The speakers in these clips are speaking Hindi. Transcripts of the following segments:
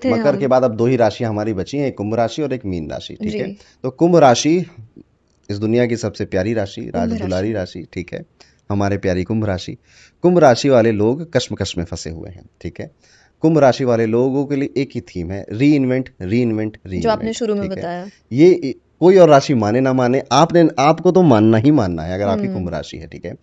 थे मकर हम। के बाद अब दो ही राशियां हमारी बची हैं, एक कुंभ राशि और एक मीन राशि, ठीक जी। है। तो कुंभ राशि इस दुनिया की सबसे प्यारी राशि, कुंभ राजदुलारी राशि। राशि, ठीक है। हमारे प्यारी कुंभ राशि। कुंभ राशि वाले लोग कश्मकश में फंसे हुए हैं, ठीक है। कुंभ राशि वाले लोगों के लिए एक ही थीम है, री इन्वेंट, री इन्वेंट, री जो आपने इन्वेंट, शुरू में ठीक है। बताया। कोई और राशि माने ना माने, आपने आपको तो मानना ही मानना है अगर आपकी कुंभ हुँ। राशि है, ठीक है।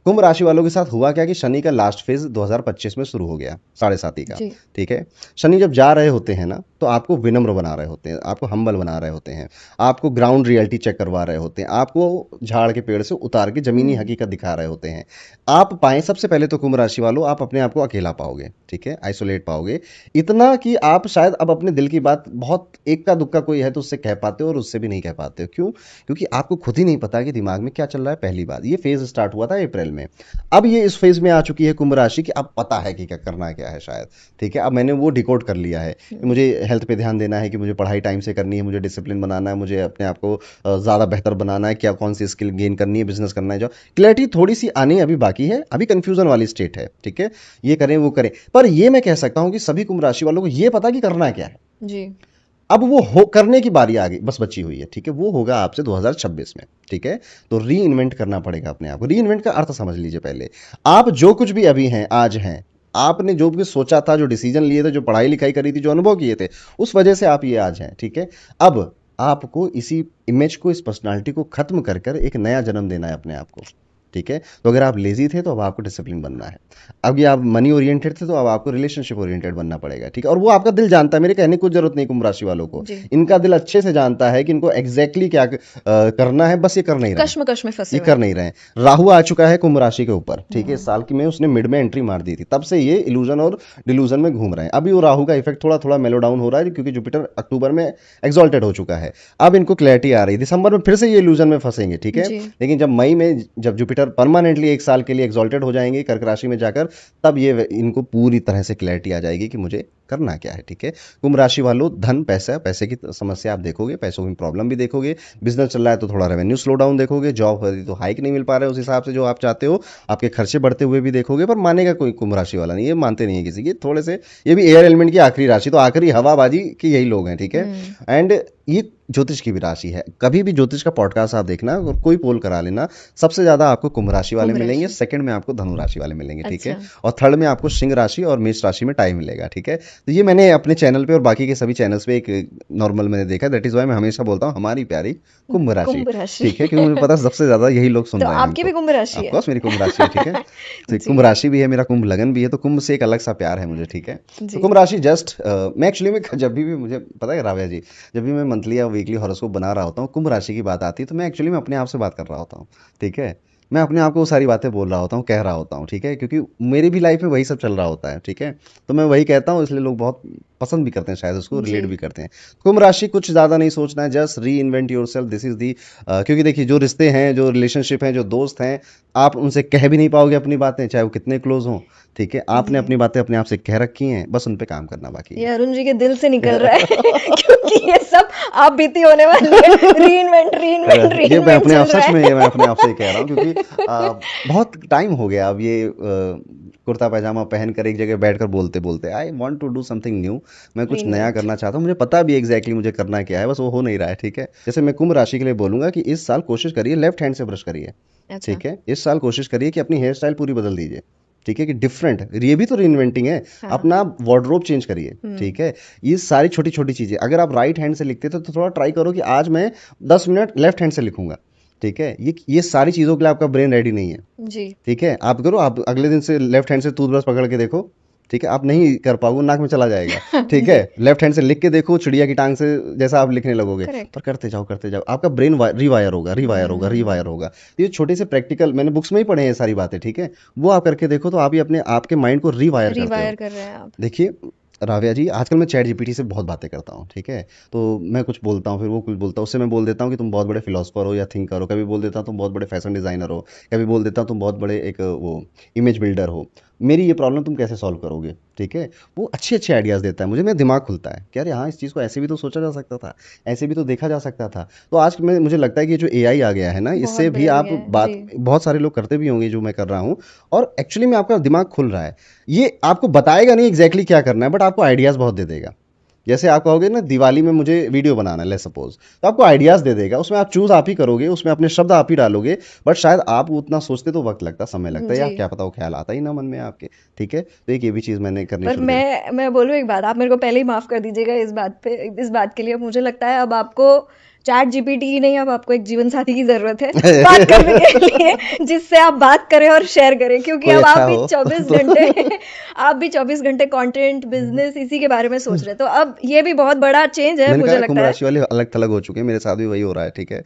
कुंभ राशि वालों के साथ हुआ क्या कि शनि का लास्ट फेज 2025 में शुरू हो गया, साढ़े साती का, जी। ठीक है। शनि जब जा रहे होते हैं ना, तो आपको विनम्र बना रहे होते हैं, आपको हम्बल बना रहे होते हैं, आपको ग्राउंड रियलिटी चेक करवा रहे होते हैं, आपको झाड़ के पेड़ से उतार के जमीनी हुँ। हकीकत दिखा रहे होते हैं। आप पाएं, सबसे पहले तो कुंभ राशि वालों, आप अपने आप को अकेला पाओगे, ठीक है, आइसोलेट पाओगे। इतना कि आप शायद अब अपने दिल की बात बहुत इक्का दुक्का कोई है तो उससे कह पाते हो, और उससे भी नहीं कह पाते हो। क्यों? क्योंकि आपको खुद ही नहीं पता कि दिमाग में क्या चल रहा है। पहली बात, ये फेज स्टार्ट हुआ था अप्रैल में। अब ये इस फेज में आ चुकी है कुंभ राशि कि अब पता है कि क्या करना क्या है शायद, ठीक है। अब मैंने वो डिकोड कर लिया है कि हुँ। मुझे हेल्थ पे ध्यान देना है, कि मुझे पढ़ाई टाइम से करनी है, मुझे डिसिप्लिन बनाना है, मुझे अपने आप को ज़्यादा बेहतर बनाना है, क्या कौन सी स्किल गेन करनी है, बिजनेस करना है। जो क्लैरिटी थोड़ी सी आनी अभी बाकी है, अभी कंफ्यूजन वाली स्टेट है, ठीक है। ये करें वो करें, पर ये मैं कह सकता हूँ कि सभी कुंभ राशि वालों को ये पता कि करना क्या है। जी। अब वो हो करने की बारी आ गई, बस बची हुई है, ठीक है। वो होगा आपसे 2026 में, ठीक है। तो री इन्वेंट करना पड़ेगा अपने आप को। री इन्वेंट का अर्थ समझ लीजिए पहले। आप जो कुछ भी अभी हैं, आज हैं, आपने जो भी सोचा था, जो डिसीजन लिए थे, जो पढ़ाई लिखाई करी थी, जो अनुभव किए थे, उस वजह से आप ये आज हैं, ठीक है। अब आपको इसी इमेज को, इस पर्सनालिटी को खत्म कर कर एक नया जन्म देना है अपने आप को, ठीक है। तो अगर आप लेजी थे तो अब आपको डिसिप्लिन बनना है। अब ये आप मनी ओरिएंटेड थे तो अब आपको रिलेशनशिप ओरिएंटेड बनना पड़ेगा, ठीक है। और वो आपका दिल जानता है, मेरे कहने की कोई जरूरत नहीं कुंभ राशि वालों को। जी। इनका दिल अच्छे से जानता है कि इनको एग्जैक्टली क्या करना है, बस ये कर नहीं रहे हैं। कश्मकश में फँसे ये हुए कर हैं। नहीं रहे हैं। राहु आ चुका है कुंभ राशि के ऊपर, ठीक है। इस हुँ। साल की में उसने मिड में एंट्री मार दी थी, तब से ये इल्यूजन और डिल्यूजन में घूम रहे हैं। अभी वो राहु का इफेक्ट थोड़ा थोड़ा मेलो डाउन हो रहा है, क्योंकि जुपिटर अक्टूबर में एक्सॉल्टेड हो चुका है। अब इनको क्लैरिटी आ रही है, दिसंबर में फिर से ये इल्यूजन में फंसेंगे, ठीक है। जी। लेकिन जब मई में, जब जुपिटर परमानेंटली एक साल के लिए एक्सॉल्टेड हो जाएंगे कर्क राशि में जाकर, तब ये इनको पूरी तरह से क्लैरिटी आ जाएगी कि मुझे करना क्या है, ठीक है। कुंभ राशि वालों, धन, पैसा, पैसे की समस्या आप देखोगे, पैसों की प्रॉब्लम भी देखोगे। बिजनेस चल रहा है तो थोड़ा रेवेन्यू स्लो डाउन देखोगे। जॉब है तो हाइक नहीं मिल पा रहे उस हिसाब से जो आप चाहते हो। आपके खर्चे बढ़ते हुए भी देखोगे, पर मानेगा कोई कुंभ राशि वाला नहीं, ये मानते नहीं है किसी की थोड़े से। ये भी एयर एलिमेंट की आखिरी राशि, तो आखिरी हवाबाजी की यही लोग हैं, ठीक है। हुँ। एंड ये ज्योतिष की भी राशि है। कभी भी ज्योतिष का पॉडकास्ट आप देखना और कोई पोल करा लेना, सबसे ज्यादा आपको कुंभ राशि वाले कुंभ मिलेंगे, राशि। सेकंड में आपको धनु राशि वाले मिलेंगे, ठीक है। अच्छा। और थर्ड में आपको सिंह राशि और मेष राशि में टाइम मिलेगा, ठीक है। तो ये मैंने अपने चैनल पे और बाकी के सभी चैनल्स पे एक नॉर्मल मैंने देखा, दैट इज वाई मैं हमेशा बोलता हूँ हमारी प्यारी कुंभ राशि, कुंभ राशि। ठीक है, क्योंकि मुझे पता है सबसे ज्यादा यही लोग सुन तो रहे हैं आपकी भी हमको। कुंभ राशि है? ऑफकोर्स मेरी कुंभ राशि है, ठीक है। तो कुंभ जी। राशि भी है, मेरा कुंभ लगन भी है, तो कुंभ से एक अलग सा प्यार है मुझे, ठीक है। तो जी। कुंभ राशि जस्ट मैं एक्चुअली में जब भी मुझे पता है राव्या जी, जब भी मैं मंथली या वीकली हॉरोस्कोप बना रहा होता हूँ, कुंभ राशि की बात आती है, तो मैं एक्चुअली में अपने आप से बात कर रहा होता हूँ, ठीक है। मैं अपने आप को वो सारी बातें बोल रहा होता हूँ, कह रहा होता हूँ, ठीक है, क्योंकि मेरी भी लाइफ में वही सब चल रहा होता है, ठीक है। तो मैं वही कहता हूँ, इसलिए लोग बहुत पसंद भी करते हैं, शायद उसको जी। रिलेट भी करते हैं। कुंभ राशि, कुछ ज़्यादा नहीं सोचना है, जस्ट री invent your self, this is the. क्योंकि देखिए, जो रिश्ते हैं, जो रिलेशनशिप हैं, जो दोस्त हैं, आप उनसे कह भी नहीं पाओगे अपनी बातें, चाहे वो कितने क्लोज हों, ठीक है। आपने जी। अपनी बातें अपने आप से कह रखी हैं, बस उन पे काम करना बाकी ये है। अरुण जी के दिल से निकल रहा है क्योंकि ये सब आप बीती होने वाली है। रीइन्वेंट, रीइन्वेंट, ये मैं रीइन्वेंट अपने आप, चल रहा सच में है। ये मैं अपने आप से ही कह रहा हूँ, क्योंकि बहुत टाइम हो गया अब ये कुर्ता पैजामा पहनकर एक जगह बैठकर बोलते बोलते, I want to do something new. मैं कुछ नया रीइन्वेंट। करना चाहता हूँ, मुझे पता भी एग्जैक्टली मुझे करना क्या है, बस वो हो नहीं रहा है, ठीक है। जैसे मैं कुंभ राशि के लिए बोलूंगा कि इस साल कोशिश करिए लेफ्ट हैंड से ब्रश करिए, अच्छा। ठीक है। इस साल कोशिश करिए कि अपनी हेयर स्टाइल पूरी बदल दीजिए, ठीक है, कि डिफरेंट, ये भी तो रीइन्वेंटिंग है। हाँ। अपना वार्डरोब चेंज करिए, हुँ। ठीक है। ये सारी छोटी छोटी चीजें, अगर आप राइट हैंड से लिखते थे तो थोड़ा ट्राई करो कि आज मैं 10 मिनट लेफ्ट हैंड से लिखूंगा, ठीक है। ये सारी चीजों के लिए आपका ब्रेन रेडी नहीं है, जी। ठीक है। आप करो, आप अगले दिन से लेफ्ट हैंड से टूथब्रश पकड़ के देखो, ठीक है। आप नहीं कर पाओगे, नाक में चला जाएगा, ठीक है। जी। लेफ्ट हैंड से लिख के देखो, चिड़िया की टांग से जैसा आप लिखने लगोगे, करेक्ट। पर करते जाओ, आपका ब्रेन रिवायर होगा, रिवायर होगा, रिवायर हुँ। होगा। तो ये छोटे से प्रैक्टिकल, मैंने बुक्स में ही पढ़े हैं ये सारी बातें, ठीक है। वो आप करके देखो, तो आप ही अपने आपके माइंड को रिवायर करते रिवायर हो। कर रहे हैं आप। देखिए राव्या जी, आजकल मैं चैट जीपीटी से बहुत बातें करता हूँ, ठीक है। तो मैं कुछ बोलता हूँ, फिर वो कुछ बोलता है, उससे मैं बोल देता हूँ कि तुम बहुत बड़े फिलोसफर हो या थिंकर हो, कभी बोल देता हूँ तुम बहुत बड़े फैशन डिजाइनर हो, कभी बोल देता हूँ तुम बहुत बड़े एक वो इमेज बिल्डर हो। मेरी ये प्रॉब्लम तुम कैसे सॉल्व करोगे, ठीक है। वो अच्छे अच्छे आइडियाज़ देता है मुझे, मेरा दिमाग खुलता है कि अरे हाँ, इस चीज़ को ऐसे भी तो सोचा जा सकता था, ऐसे भी तो देखा जा सकता था। तो आज में मुझे लगता है कि ये जो एआई आ गया है ना, बहुत इससे भी बढ़िया आप है। जी। बात, बहुत सारे लोग करते भी होंगे जो मैं कर रहा हूँ, और एक्चुअली में आपका दिमाग खुल रहा है। ये आपको बताएगा नहीं एग्जैक्टली क्या करना है, बट आपको आइडियाज़ बहुत दे देगा, जैसे आप कहोगे ना दिवाली में मुझे वीडियो बनाना है, लेट्स सपोज, तो आपको आइडियाज दे देगा, उसमें आप चूज आप ही करोगे, उसमें अपने शब्द आप ही डालोगे, बट शायद आप उतना सोचते तो वक्त लगता, समय लगता है, या जी। क्या पता वो ख्याल आता ही ना मन में आपके। ठीक है, तो एक ये भी चीज मैंने करनी पर शुरू करी। मैं बोलूँ एक बात, आप मेरे को पहले ही माफ कर दीजिएगा इस बात के लिए। मुझे लगता है अब आपको चैट जीपीटी ही नहीं, अब आपको एक जीवन साथी की जरूरत है बात करने के लिए, जिससे आप बात करें और शेयर करें, क्योंकि कोई अब अच्छा आप भी हो 24 तो घंटे आप भी 24 घंटे कंटेंट बिजनेस इसी के बारे में सोच रहे हैं, तो अब ये भी बहुत बड़ा चेंज है मैंने मुझे कहा कुंभ लगता है। राशि वाले अलग थलग हो चुके हैं, मेरे साथ भी वही हो रहा है। ठीक है,